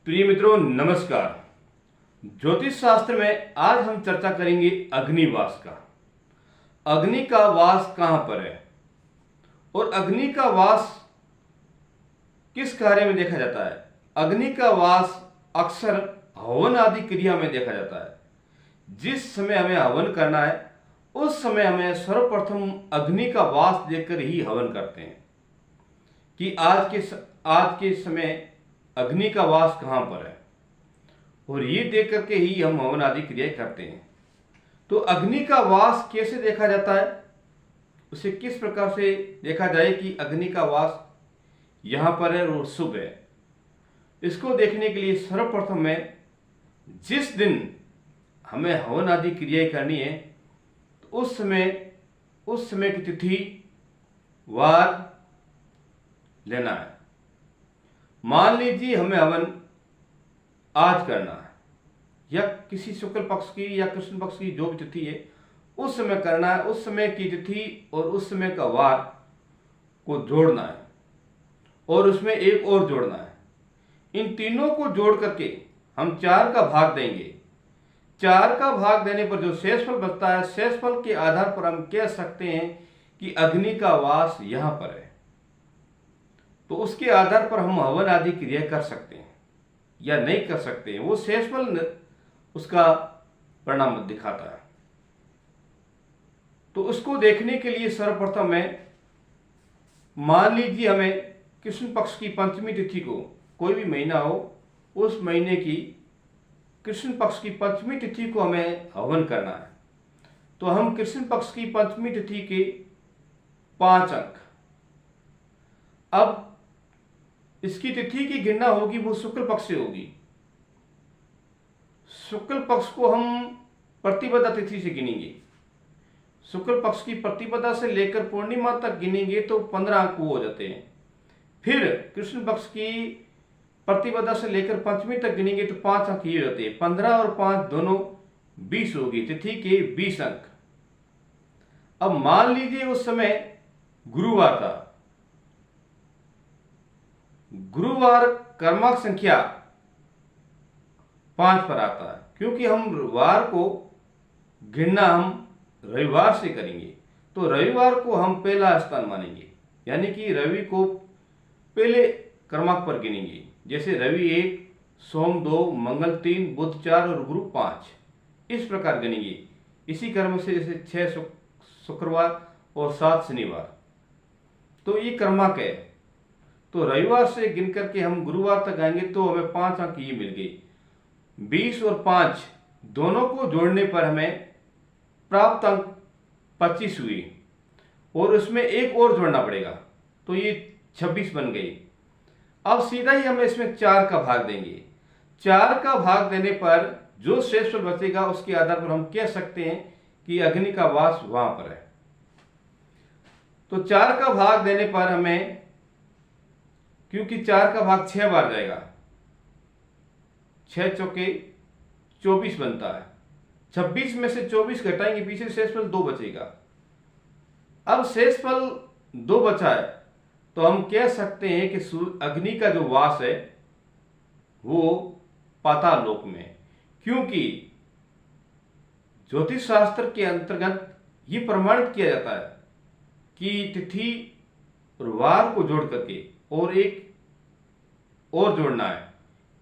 प्रिय मित्रों, नमस्कार। ज्योतिष शास्त्र में आज हम चर्चा करेंगे अग्निवास का। अग्नि का वास कहां पर है और अग्नि का वास किस कार्य में देखा जाता है। अग्नि का वास अक्सर हवन आदि क्रिया में देखा जाता है। जिस समय हमें हवन करना है उस समय हमें सर्वप्रथम अग्नि का वास देखकर ही हवन करते हैं कि आज के समय अग्नि का वास कहां पर है, और ये देख करके ही हम हवन आदि क्रिया करते हैं। तो अग्नि का वास कैसे देखा जाता है, उसे किस प्रकार से देखा जाए कि अग्नि का वास यहां पर है और शुभ है। इसको देखने के लिए सर्वप्रथम में जिस दिन हमें हवन आदि क्रियाएं करनी है तो उस समय की तिथि वार लेना है। मान लीजिए हमें हवन आज करना है या किसी शुक्ल पक्ष की या कृष्ण पक्ष की जो भी तिथि है उस समय करना है। उस समय की तिथि और उस समय का वार को जोड़ना है और उसमें एक और जोड़ना है। इन तीनों को जोड़ करके हम 4 का भाग देंगे। 4 का भाग देने पर जो शेषफल बचता है, शेषफल के आधार पर हम कह सकते हैं कि अग्नि का वास यहां पर है। तो उसके आधार पर हम हवन आदि क्रिया कर सकते हैं या नहीं कर सकते हैं, वो शेषफल उसका परिणाम दिखाता है। तो उसको देखने के लिए सर्वप्रथम में मान लीजिए हमें कृष्ण पक्ष की पंचमी तिथि को, कोई भी महीना हो, उस महीने की कृष्ण पक्ष की पंचमी तिथि को हमें हवन करना है। तो हम कृष्ण पक्ष की पंचमी तिथि के 5 अंक, अब इसकी तिथि की गणना होगी वो शुक्ल पक्ष से होगी। शुक्ल पक्ष को हम प्रतिपदा तिथि से गिनेंगे। शुक्ल पक्ष की प्रतिपदा से लेकर पूर्णिमा तक गिनेंगे तो 15 अंक हो जाते हैं। फिर कृष्ण पक्ष की प्रतिपदा से लेकर पंचमी तक गिनेंगे तो 5 अंक ये होते हैं। 15 और 5 दोनों 20 होगी, तिथि के 20 अंक। अब मान लीजिए उस समय गुरुवार था। गुरुवार क्रमांक संख्या 5 पर आता है, क्योंकि हम वार को गिनना हम रविवार से करेंगे। तो रविवार को हम पहला स्थान मानेंगे, यानी कि रवि को पहले क्रमांक पर गिनेंगे। जैसे रवि 1, सोम 2, मंगल 3, बुध 4 और गुरु 5, इस प्रकार गिनेंगे। इसी क्रम से जैसे 6 शुक्रवार और 7 शनिवार, तो ये क्रमांक है। तो रविवार से गिन करके हम गुरुवार तक आएंगे तो हमें 5 अंक ये मिल गए। 20 और 5 दोनों को जोड़ने पर हमें प्राप्त अंक 25 हुई और उसमें एक और जोड़ना पड़ेगा तो ये 26 बन गई। अब सीधा ही हम इसमें 4 का भाग देंगे। 4 का भाग देने पर जो शेषफल बचेगा उसके आधार पर हम कह सकते हैं कि अग्नि का वास वहां पर है। तो 4 का भाग देने पर हमें, क्योंकि 4 का भाग 6 बार जाएगा, 6 चौके 24 बनता है। 26 में से 24 घटाएंगे पीछे, शेषफल 2 बचेगा। अब शेषफल 2 बचा है तो हम कह सकते हैं कि अग्नि का जो वास है वो पाताल लोक में, क्योंकि ज्योतिष शास्त्र के अंतर्गत ये प्रमाणित किया जाता है कि तिथि और वार को जोड़ करके और एक और जोड़ना है।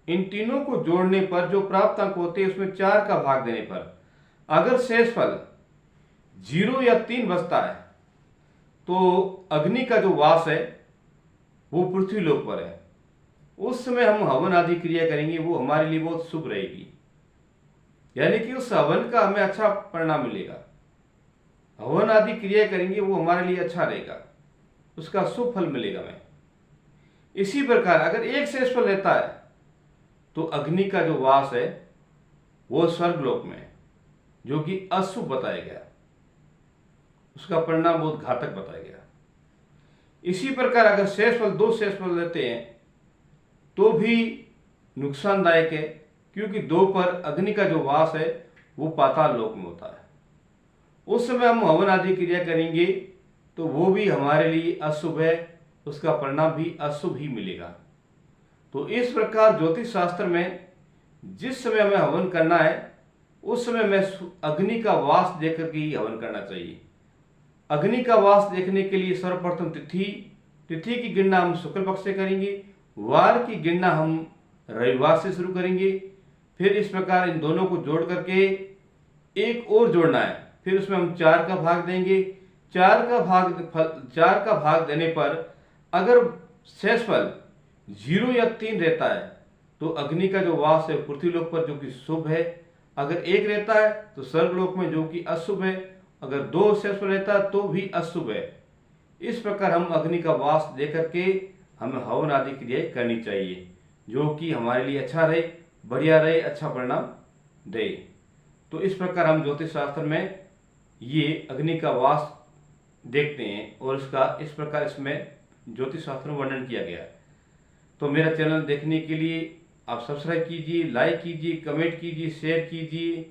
इन तीनों को जोड़ने पर जो प्राप्त अंक होते हैं उसमें 4 का भाग देने पर अगर शेषफल 0 या 3 बचता है तो अग्नि का जो वास है वो पृथ्वी लोक पर है। उस समय हम हवन आदि क्रिया करेंगे, वो हमारे लिए बहुत शुभ रहेगी, यानी कि उस हवन का हमें अच्छा परिणाम मिलेगा। हवन आदि क्रिया करेंगे वो हमारे लिए अच्छा रहेगा, उसका शुभ फल मिलेगा हमें। इसी प्रकार अगर एक शेषफल रहता है तो अग्नि का जो वास है वो स्वर्गलोक में है, जो कि अशुभ बताया गया, उसका परिणाम बहुत घातक बताया गया। इसी प्रकार अगर शेषफल 2 शेषफल लेते हैं तो भी नुकसानदायक है, क्योंकि 2 पर अग्नि का जो वास है वो पाताल लोक में होता है। उस समय हम हवन आदि क्रिया करेंगे तो वो भी हमारे लिए अशुभ है, उसका परिणाम भी अशुभ ही मिलेगा। तो इस प्रकार ज्योतिष शास्त्र में जिस समय हमें हवन करना है उस समय में अग्नि का वास देख करके ही हवन करना चाहिए। अग्नि का वास देखने के लिए सर्वप्रथम तिथि की गणना हम शुक्ल पक्ष से करेंगे, वार की गणना हम रविवार से शुरू करेंगे। फिर इस प्रकार इन दोनों को जोड़ करके एक और जोड़ना है, फिर उसमें हम 4 का भाग देंगे। 4 का भाग देने पर अगर शेषफल 0 या 3 रहता है तो अग्नि का जो वास है पृथ्वीलोक पर जो कि शुभ है, अगर 1 रहता है तो स्वर्गलोक में जो कि अशुभ है, अगर 2 शेषफल रहता है तो भी अशुभ है। इस प्रकार हम अग्नि का वास दे करके हमें हवन आदि क्रियाएं करनी चाहिए जो कि हमारे लिए अच्छा रहे, बढ़िया रहे, अच्छा परिणाम दे। तो इस प्रकार हम ज्योतिष शास्त्र में ये अग्नि का वास देखते हैं और इसका इस प्रकार इसमें ज्योतिष शास्त्र में वर्णन किया गया है। तो मेरा चैनल देखने के लिए आप सब्सक्राइब कीजिए, लाइक कीजिए, कमेंट कीजिए, शेयर कीजिए।